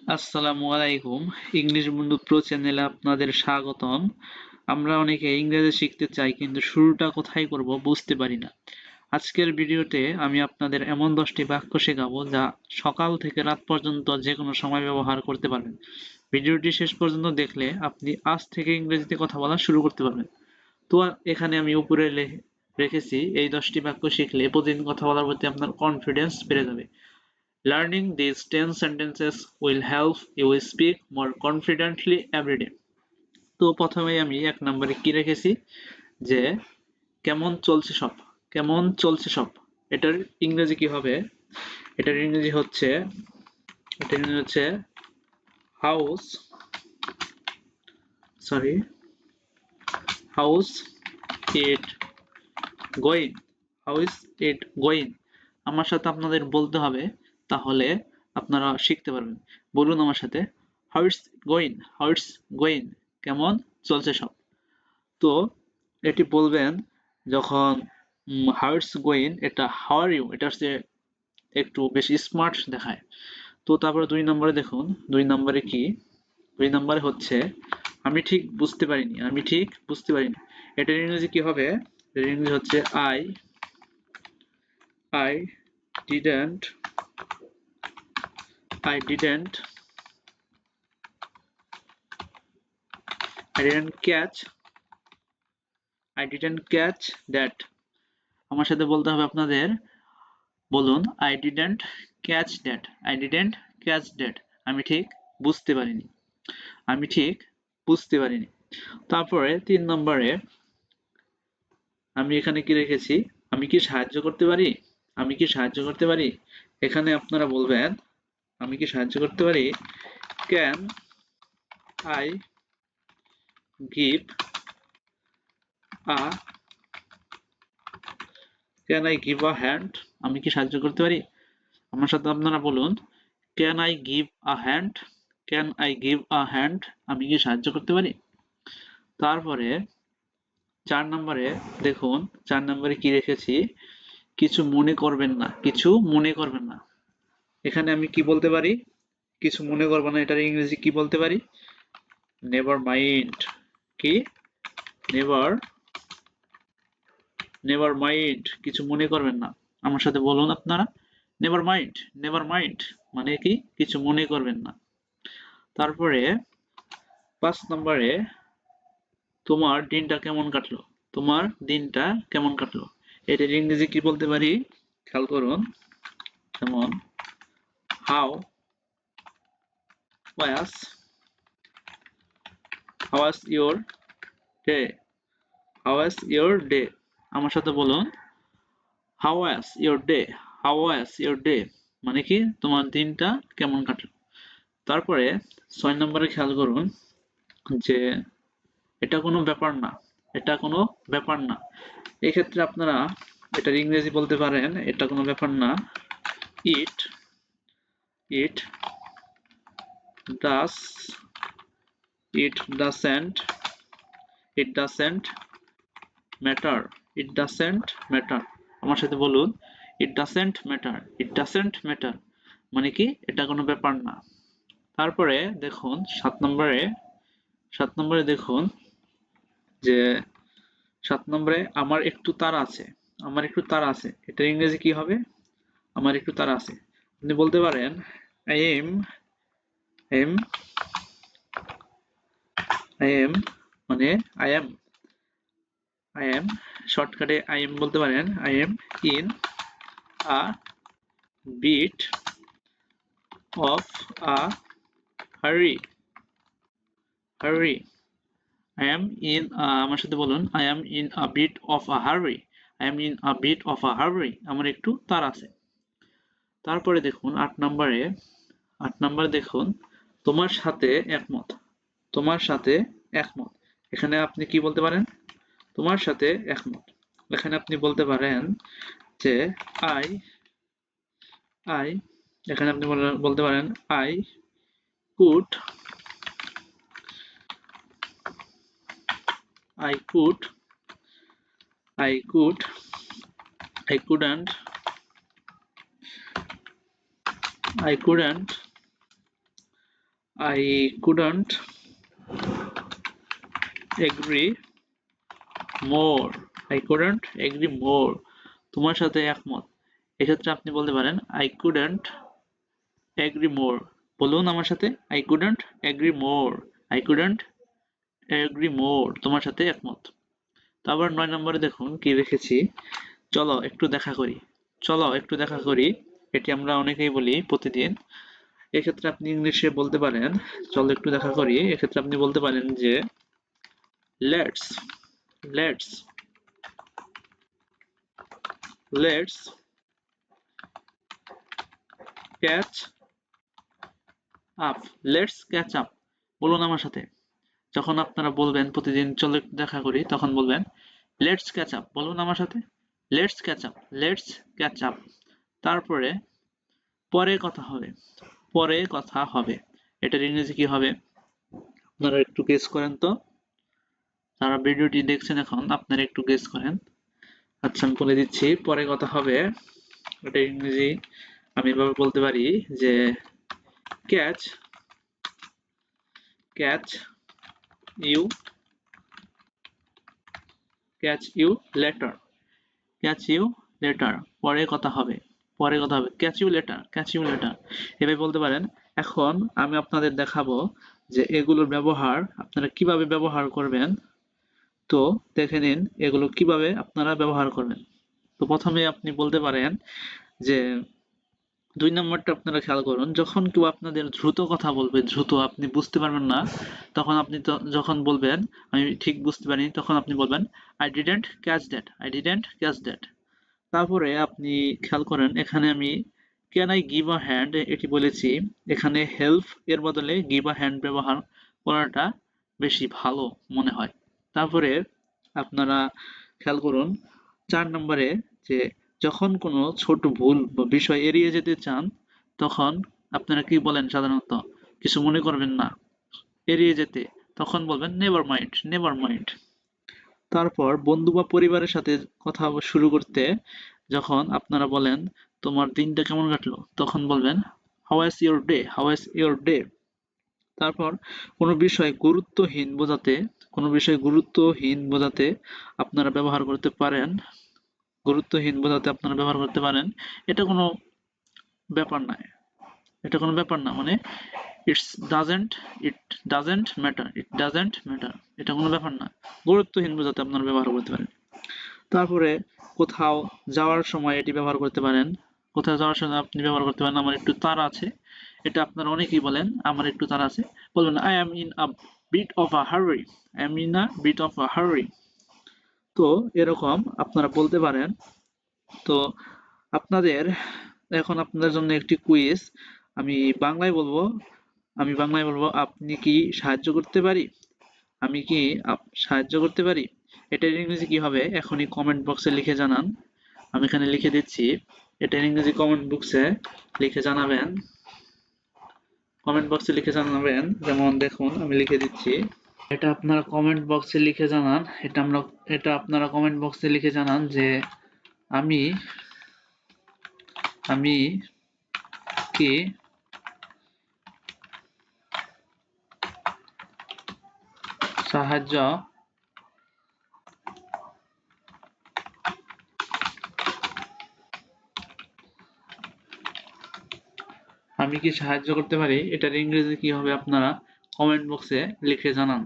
আসসালামু আলাইকুম। ইংলিশ বন্ধু প্রো চ্যানেলে আপনাদের স্বাগতম। আমরা অনেকে ইংরেজি শিখতে চাই কিন্তু শুরুটা কোথায় করব বুঝতে পারি না। আজকের ভিডিওতে আমি আপনাদের এমন 10টি বাক্য শেখাবো যা সকাল থেকে রাত পর্যন্ত যে কোনো সময় ব্যবহার করতে পারবেন। ভিডিওটি শেষ পর্যন্ত দেখলে আপনি আজ থেকে ইংরেজিতে কথা বলা শুরু করতে পারবেন। তো এখানে আমি উপরে রেখেছি এই 10টি বাক্য শিখলে প্রতিদিন কথা বলার প্রতি আপনার কনফিডেন্স বেড়ে যাবে। Learning these 10 sentences will help you speak more confidently every day. তো প্রথমেই আমি এক নম্বরে কি রেখেছি যে কেমন চলছে সব। কেমন চলছে সব এটার ইংরেজি কি হবে? এটার ইংরেজি হচ্ছে house sorry house it going. House it going আমার সাথে আপনাদের বলতে হবে, তাহলে আপনারা শিখতে পারবেন। বলুন আমার সাথে, how it's going, how it's going, কেমন চলছে সব। তো এটি বলবেন যখন হাউ ইটস গোয়িং এটা হাউ আর ইউ এটা হচ্ছে একটু বেশি স্মার্ট দেখায়। তো তারপরে 2 নম্বরে দেখুন, 2 নম্বরে কি, 2 নম্বরে হচ্ছে আমি ঠিক বুঝতে পারিনি, আমি ঠিক বুঝতে পারিনি। এটার ইংরেজি কি হবে? এটার ইংরেজি হচ্ছে I didn't I didn't I didn't catch I didn't catch that. আমার সাথে বলতে হবে আপনাদের, বলুন I didn't catch that. I didn't catch that. আমি ঠিক বুঝতে পারিনি, আমি ঠিক বুঝতে পারিনি। তারপরে 3 নম্বরে আমি এখানে কি রেখেছি, আমি কি সাহায্য করতে পারি, আমি কি সাহায্য করতে পারি। এখানে আপনারা বলবেন আমি কি সাহায্য করতে পারি, can I give a can I give a hand. আমি কি সাহায্য করতে পারি। আমার সাথে আপনারা বলুন, can I give a hand, can I give a hand, আমি কি সাহায্য করতে পারি। তারপরে 4 নম্বরে দেখুন, 4 নম্বরে কি রেখেছি, কিছু মনে করবেন না, কিছু মনে করবেন না। এখানে আমি কি বলতে পারি, কিছু মনে করবেন না এটার ইংরেজি কি বলতে পারি, নেভার মাইন্ড। কি, নেভার নেভার মাইন্ড, কিছু মনে করবেন না। আমার সাথে বলুন আপনারা, নেভার মাইন্ড, নেভার মাইন্ড মানে কি, কিছু মনে করবেন না। তারপরে 5 নম্বরে তোমার দিনটা কেমন কাটলো, তোমার দিনটা কেমন কাটলো। এটার ইংরেজি কি বলতে পারি, খেয়াল করুন। যেমন how was how was your day, how was your day. আমার সাথে বলুন, how was your day, how was your day মানে কি, তোমার দিনটা কেমন কাটলো। তারপরে 6 নম্বরে খেয়াল করুন যে এটা কোনো ব্যাপার না, এটা কোনো ব্যাপার না। এক্ষেত্রে আপনারা এটার ইংরেজি বলতে পারেন, এটা কোনো ব্যাপার না, it it does it doesn't it doesn't matter, it doesn't matter. আমার সাথে বলুন, it doesn't matter, it doesn't matter মানে কি, এটা কোনো ব্যাপার না। তারপরে দেখুন 7 নম্বরে দেখুন যে 7 নম্বরে আমার একটু তাড়া আছে, আমার একটু তাড়া আছে এটার ইংরেজি কি হবে, আমার একটু তাড়া আছে। আপনি বলতে পারেন I am am I am মানে আই এম শর্টকাটে আই এম বলতে পারেন, I am in a bit of a hurry, hurry I am in, আমার সাথে বলুন, I am in a bit of a hurry, I am in a bit of a hurry আমার একটু তাড়া আছে। তারপরে দেখুন 8 নম্বরে দেখুন, তোমার সাথে একমত, তোমার সাথে একমত। এখানে আপনি কি বলতে পারেন, তোমার সাথে একমত। এখানে আপনি বলতে পারেন যে আই আই এখানে আপনি বলতে পারেন I could I could I could I couldn't I couldn't I couldn't agree more. I couldn't agree more. তোমার সাথে একমত। এক্ষেত্রে আপনি বলতে পারেন I couldn't agree more. বলুন আমার সাথে I couldn't agree more. I couldn't agree more. তোমার সাথে একমত। তারপর 9 নম্বরে দেখুন কি রেখেছি। চলো একটু দেখা করি। চলো একটু দেখা করি। এটি আমরা অনেকেই বলি প্রতিদিন। এক্ষেত্রে আপনি ইংলিশে বলতে পারেন চলো একটু দেখা করি। এক্ষেত্রে আপনি বলতে পারেন যে let's let's let's catch up. Let's catch up. বলুন আমার সাথে। যখন আপনারা বলবেন প্রতিদিন চলো একটু দেখা করি তখন বলবেন let's catch up. বলুন আমার সাথে let's catch up. Let's catch up. তারপরে পরে কথা হবে। পরে কথা হবে। এটার ইংরেজি কি হবে? আপনারা একটু গেস করেন তো। যারা ভিডিওটি দেখছেন এখন আপনারা একটু গেস করেন। আচ্ছা আমি বলে দিচ্ছি পরে কথা হবে। এটা ইংরেজি আমি এভাবে বলতে পারি যে catch you later. Catch you later. পরে কথা হবে। পরে কথা হবে। Catch you later. Catch you later. এভাবে বলতে পারেন। এখন আমি আপনাদের দেখাবো যে এগুলোর ব্যবহার আপনারা কিভাবে ব্যবহার করবেন। তো দেখে নিন এগুলো কিভাবে আপনারা ব্যবহার করবেন। তো প্রথমে আপনি বলতে পারেন যে 2 নম্বরটা আপনারা খেয়াল করুন যখন কেউ আপনাদের দ্রুত কথা বলবে দ্রুত আপনি বুঝতে পারবেন না তখন আপনি যখন বলবেন আমি ঠিক বুঝতে পারিনি তখন আপনি বলবেন I didn't catch that. I didn't catch that. তারপরে আপনি খেয়াল করেন এখানে আমি can I give a hand এটি বলেছি এখানে help এর বদলে give a hand ব্যবহার করাটা বেশি ভালো মনে হয়। তারপরে আপনারা খেয়াল করুন 4 নম্বরে যে যখন কোনো ছোট ভুল বা বিষয় এড়িয়ে যেতে চান তখন আপনারা কি বলেন সাধারণত কিছু মনে করবেন না এড়িয়ে যেতে তখন বলবেন নেভার মাইন্ড নেভার মাইন্ড। তারপর বন্ধু বা পরিবারের সাথে কথা শুরু করতে যখন আপনারা বলেন তোমার দিনটা কেমন কাটলো তখন বলবেন how is your day how is your day. তারপর কোনো বিষয় গুরুত্বহীন বোঝাতে আপনারা ব্যবহার করতে পারেন এটা কোনো ব্যাপার নয় এটা কোনো ব্যাপার না মানে it's doesn't it doesn't matter it doesn't matter এটা কোনো ব্যাপার না গুরুত্বহীন বোঝাতে আপনারা ব্যবহার করতে পারেন। তারপরে কোথাও যাওয়ার সময় এটি ব্যবহার করতে পারেন। কোথাও যাওয়ার সময় আপনি ব্যবহার করতে পারেন আমার একটু তাড়া আছে। এটা আপনারা অনেকেই বলেন আমার একটু তাড়া আছে। বলবেন I am in a bit of a hurry. I am in a bit of a hurry. তো এরকম আপনারা বলতে পারেন। তো আপনাদের এখন আপনাদের জন্য একটি কুইজ আমি বাংলায় বলবো আপনি কি সাহায্য করতে পারি আমি কি সাহায্য করতে পারি এটার ইংরেজি কি হবে এখনই কমেন্ট বক্সে লিখে জানান। আমি এখানে লিখে দিচ্ছি এটার ইংরেজি কমেন্ট বক্সে লিখে জানাবেন যেমন দেখুন আমি লিখে দিচ্ছি এটা আপনারা কমেন্ট বক্সে লিখে জানান এটা আপনারা কমেন্ট বক্সে লিখে জানান যে আমি কি সাহায্য করতে পারি এটার ইংরেজি কি হবে আপনারা কমেন্ট বক্সে লিখে জানান।